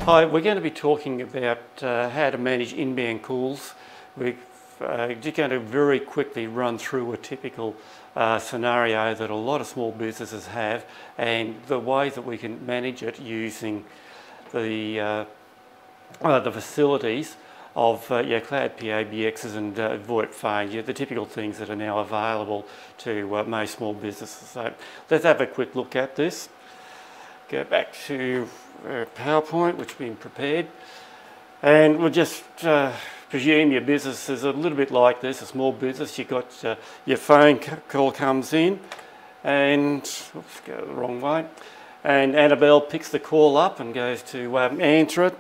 Hi, we're going to be talking about how to manage inbound calls. We're just going to very quickly run through a typical scenario that a lot of small businesses have and the ways that we can manage it using the facilities of your cloud PABXs and VOIP phones, the typical things that are now available to most small businesses. So let's have a quick look at this. Go back to PowerPoint, which has been prepared, and we'll just presume your business is a little bit like this, a small business. You've got your phone call comes in, and oops, go the wrong way, and Annabelle picks the call up and goes to answer it,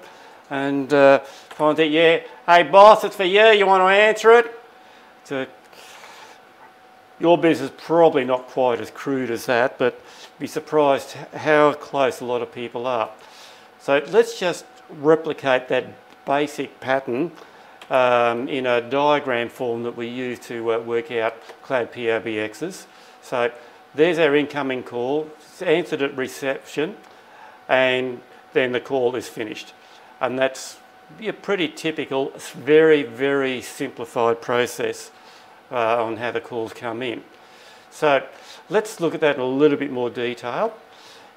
and finds out, yeah, hey boss, it's for you want to answer it? So your business is probably not quite as crude as that, but be surprised how close a lot of people are. So let's just replicate that basic pattern in a diagram form that we use to work out cloud PABXs. So there's our incoming call, it's answered at reception, and then the call is finished. And that's a pretty typical, very, very simplified process on how the calls come in. So let's look at that in a little bit more detail.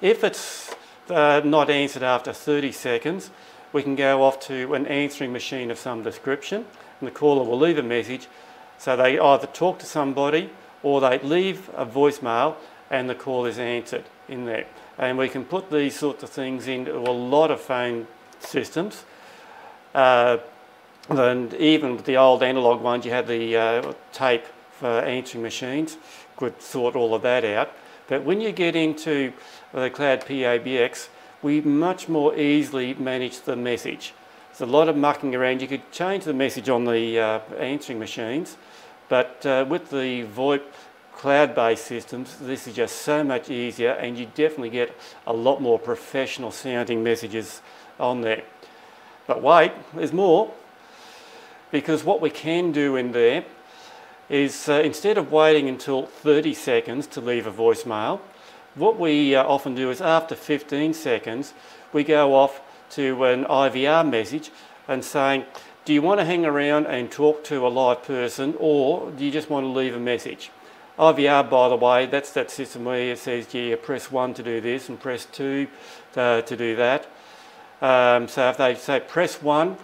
If it's not answered after 30 seconds, we can go off to an answering machine of some description, and the caller will leave a message. So they either talk to somebody or they leave a voicemail and the call is answered in there. And we can put these sorts of things into a lot of phone systems. And even with the old analogue ones, you had the tape for answering machines, could sort all of that out. But when you get into the cloud PABX, we much more easily manage the message. There's a lot of mucking around. You could change the message on the answering machines, but with the VOIP cloud-based systems, this is just so much easier, and you definitely get a lot more professional sounding messages on there. But wait, there's more, because what we can do in there is instead of waiting until 30 seconds to leave a voicemail, what we often do is after 15 seconds, we go off to an IVR message and saying, do you want to hang around and talk to a live person, or do you just want to leave a message? IVR, by the way, that's that system where it says, yeah, press 1 to do this and press 2 to do that. So if they say press 1,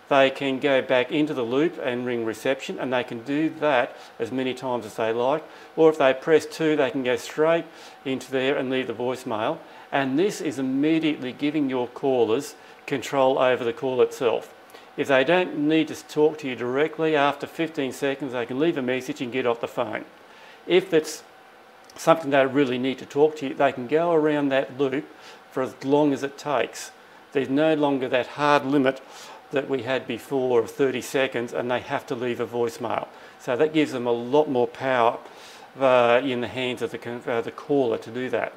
they can go back into the loop and ring reception, and they can do that as many times as they like. Or if they press 2, they can go straight into there and leave the voicemail. And this is immediately giving your callers control over the call itself. If they don't need to talk to you directly, after 15 seconds, they can leave a message and get off the phone. If it's something they really need to talk to you, they can go around that loop for as long as it takes. There's no longer that hard limit that we had before of 30 seconds, and they have to leave a voicemail. So that gives them a lot more power in the hands of the caller to do that.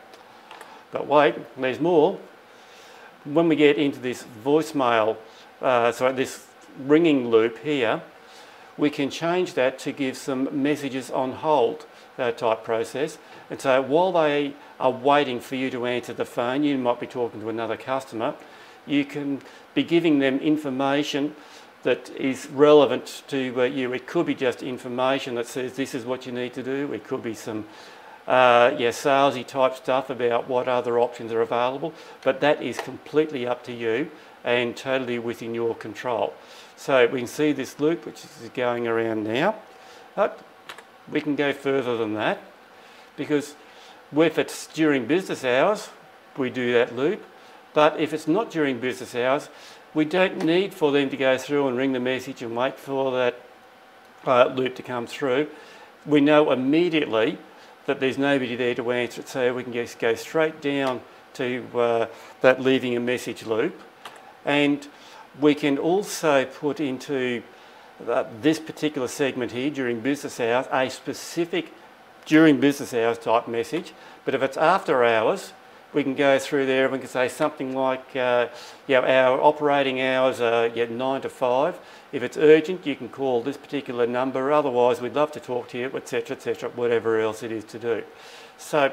But wait, there's more. When we get into this voicemail, this ringing loop here, we can change that to give some messages on hold type process. And so while they are waiting for you to answer the phone, you might be talking to another customer, you can be giving them information that is relevant to you. It could be just information that says this is what you need to do. It could be some salesy type stuff about what other options are available, but that is completely up to you and totally within your control. So we can see this loop which is going around now, but we can go further than that, because if it's during business hours, we do that loop. But if it's not during business hours, we don't need for them to go through and ring the message and wait for that loop to come through. We know immediately that there's nobody there to answer it, so we can just go straight down to that leaving a message loop. And we can also put into this particular segment here during business hours a specific during business hours type message. But if it's after hours, we can go through there and we can say something like, our operating hours are 9 to 5. If it's urgent, you can call this particular number. Otherwise, we'd love to talk to you, etc., whatever else it is to do. So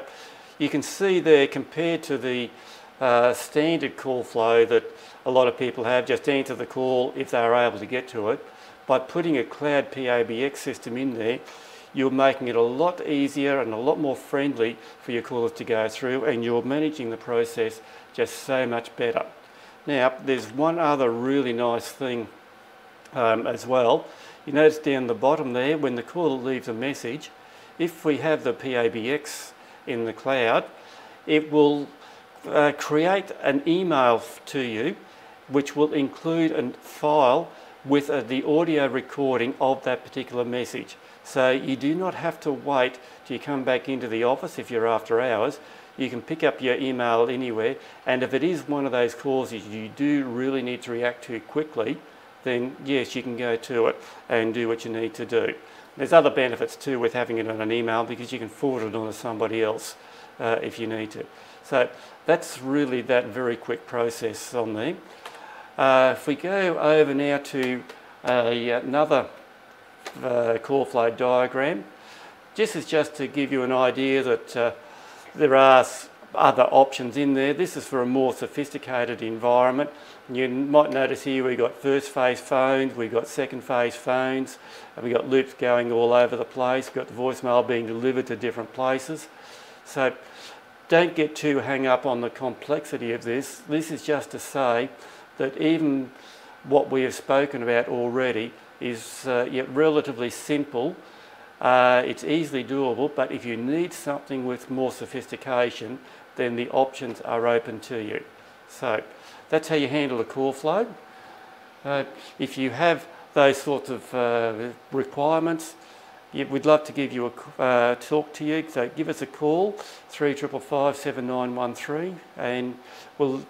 you can see there, compared to the standard call flow that a lot of people have, just answer the call if they're able to get to it. By putting a cloud PABX system in there, you're making it a lot easier and a lot more friendly for your callers to go through, and you're managing the process just so much better. Now, there's one other really nice thing as well. You notice down the bottom there, when the caller leaves a message, if we have the PABX in the cloud, it will create an email to you which will include a file with the audio recording of that particular message. So you do not have to wait till you come back into the office if you're after hours. You can pick up your email anywhere, and if it is one of those calls that you do really need to react to quickly, then yes, you can go to it and do what you need to do. There's other benefits too with having it on an email, because you can forward it on to somebody else if you need to. So that's really that very quick process on there. If we go over now to another call flow diagram, this is just to give you an idea that there are other options in there. This is for a more sophisticated environment. You might notice here we've got first phase phones, we've got second phase phones, and we've got loops going all over the place. We've got the voicemail being delivered to different places. So don't get too hung up on the complexity of this. This is just to say that even what we have spoken about already is yet relatively simple. It's easily doable, but if you need something with more sophistication, then the options are open to you. So that's how you handle the call flow. If you have those sorts of requirements, we'd love to give you a talk to you. So give us a call, 3555 7913, and we'll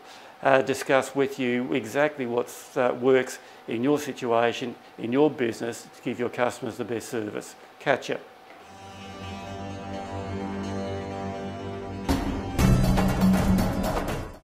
discuss with you exactly what works in your situation, in your business, to give your customers the best service. Catch ya.